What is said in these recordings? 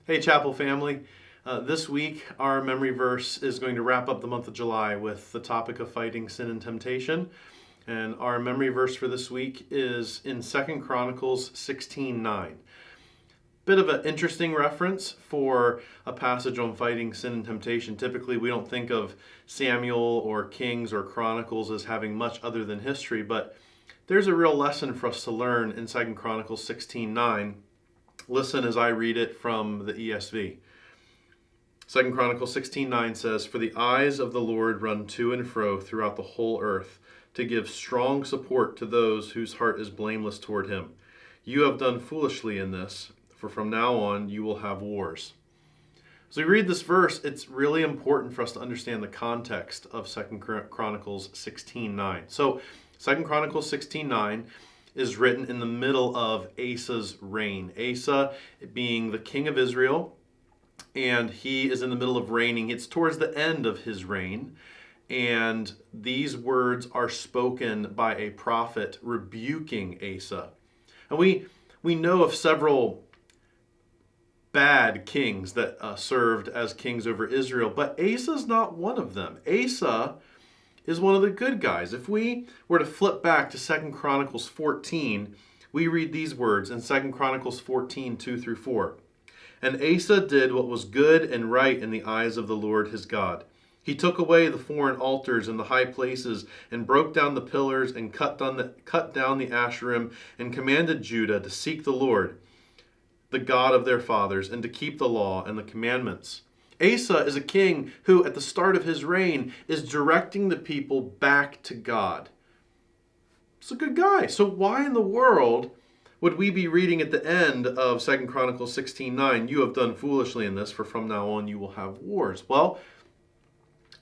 Hey, Chapel family. This week, our memory verse is going to wrap up the month of July with the topic of fighting sin and temptation. And our memory verse for this week is in 2 Chronicles 16:9. Bit of an interesting reference for a passage on fighting sin and temptation. Typically, we don't think of Samuel or Kings or Chronicles as having much other than history, but there's a real lesson for us to learn in 2 Chronicles 16:9. Listen as I read it from the ESV. 2 Chronicles 16:9 says, "For the eyes of the Lord run to and fro throughout the whole earth, to give strong support to those whose heart is blameless toward him. You have done foolishly in this, for from now on you will have wars." As we read this verse, it's really important for us to understand the context of 2 Chronicles 16:9. So 2 Chronicles 16:9 is written in the middle of Asa's reign. Asa being the king of Israel, and he is in the middle of reigning. It's towards the end of his reign, and these words are spoken by a prophet rebuking Asa. And we know of several bad kings that served as kings over Israel, but Asa's not one of them. Asa is one of the good guys. If we were to flip back to 2 Chronicles 14, we read these words in 2 Chronicles 14, 2 through 4. "And Asa did what was good and right in the eyes of the Lord his God. He took away the foreign altars and the high places, and broke down the pillars, and cut down the Asherim, and commanded Judah to seek the Lord, the God of their fathers, and to keep the law and the commandments." Asa is a king who, at the start of his reign, is directing the people back to God. It's a good guy. So why in the world would we be reading at the end of 2 Chronicles 16:9, "You have done foolishly in this, for from now on you will have wars"? Well,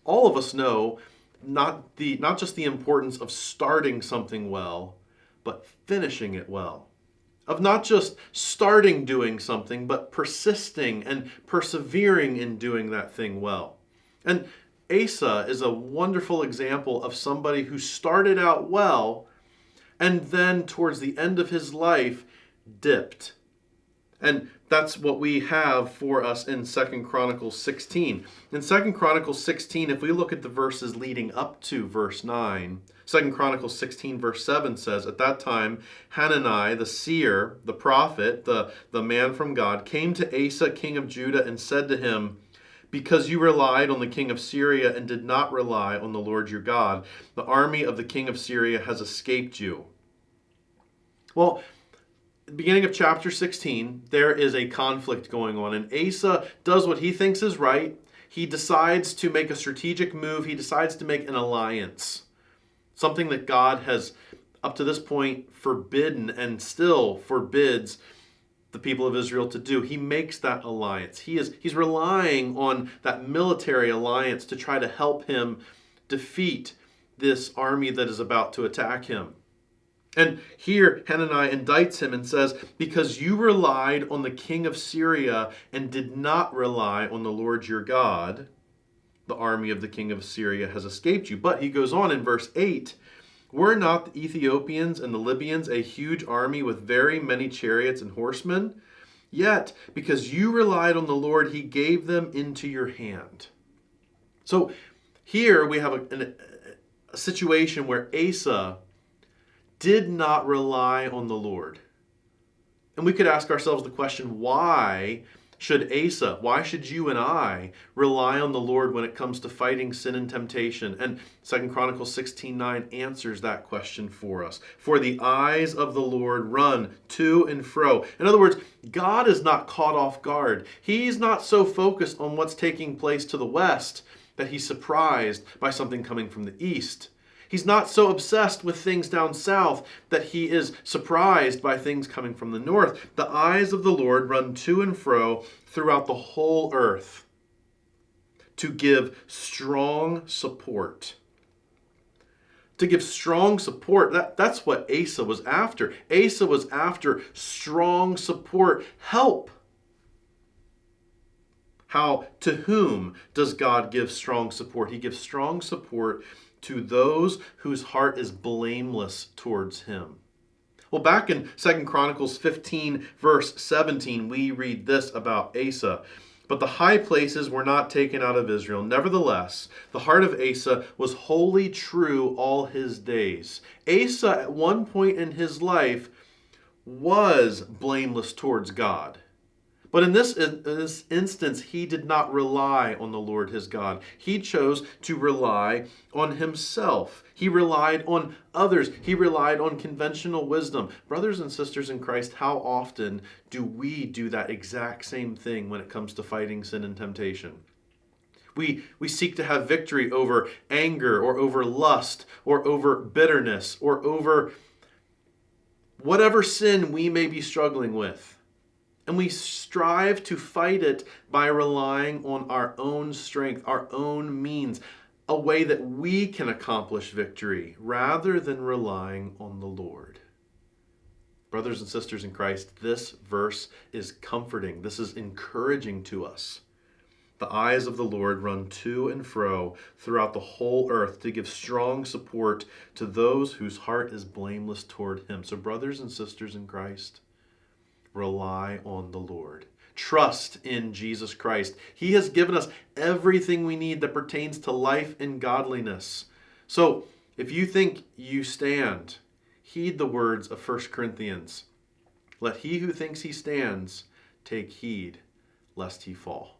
all of us know not just the importance of starting something well, but finishing it well. Of not just starting doing something, but persisting and persevering in doing that thing well. And Asa is a wonderful example of somebody who started out well and then towards the end of his life dipped. And that's what we have for us in 2 Chronicles 16. In 2 Chronicles 16, if we look at the verses leading up to verse 9, 2 Chronicles 16 verse 7 says, "At that time, Hanani, the seer, the prophet, the man from God, came to Asa, king of Judah, and said to him, 'Because you relied on the king of Syria and did not rely on the Lord your God, the army of the king of Syria has escaped you.'" Well, at the beginning of chapter 16, there is a conflict going on, and Asa does what he thinks is right. He decides to make a strategic move. He decides to make an alliance, something that God has, up to this point, forbidden and still forbids the people of Israel to do. He makes that alliance. He's relying on that military alliance to try to help him defeat this army that is about to attack him. And here Hanani indicts him and says, "Because you relied on the king of Syria and did not rely on the Lord your God, the army of the king of Syria has escaped you." But he goes on in verse 8, "Were not the Ethiopians and the Libyans a huge army with very many chariots and horsemen? Yet, because you relied on the Lord, he gave them into your hand." So here we have a situation where Asa did not rely on the Lord. And we could ask ourselves the question, why should you and I rely on the Lord when it comes to fighting sin and temptation? And 2 Chronicles 16:9 answers that question for us. "For the eyes of the Lord run to and fro." In other words, God is not caught off guard. He's not so focused on what's taking place to the west that he's surprised by something coming from the east. He's not so obsessed with things down south that he is surprised by things coming from the north. The eyes of the Lord run to and fro throughout the whole earth to give strong support. To give strong support, that's what Asa was after. Asa was after strong support, help. To whom does God give strong support? He gives strong support to those whose heart is blameless towards him. Well, back in 2 Chronicles 15, verse 17, we read this about Asa. But the high places were not taken out of Israel. Nevertheless, the heart of Asa was wholly true all his days. Asa, at one point in his life, was blameless towards God. But in this instance, he did not rely on the Lord his God. He chose to rely on himself. He relied on others. He relied on conventional wisdom. Brothers and sisters in Christ, how often do we do that exact same thing when it comes to fighting sin and temptation? We seek to have victory over anger or over lust or over bitterness or over whatever sin we may be struggling with. And we strive to fight it by relying on our own strength, our own means, a way that we can accomplish victory rather than relying on the Lord. Brothers and sisters in Christ, this verse is comforting. This is encouraging to us. The eyes of the Lord run to and fro throughout the whole earth to give strong support to those whose heart is blameless toward him. So brothers and sisters in Christ, rely on the Lord. Trust in Jesus Christ. He has given us everything we need that pertains to life and godliness. So, if you think you stand, heed the words of 1 Corinthians. Let he who thinks he stands take heed lest he fall.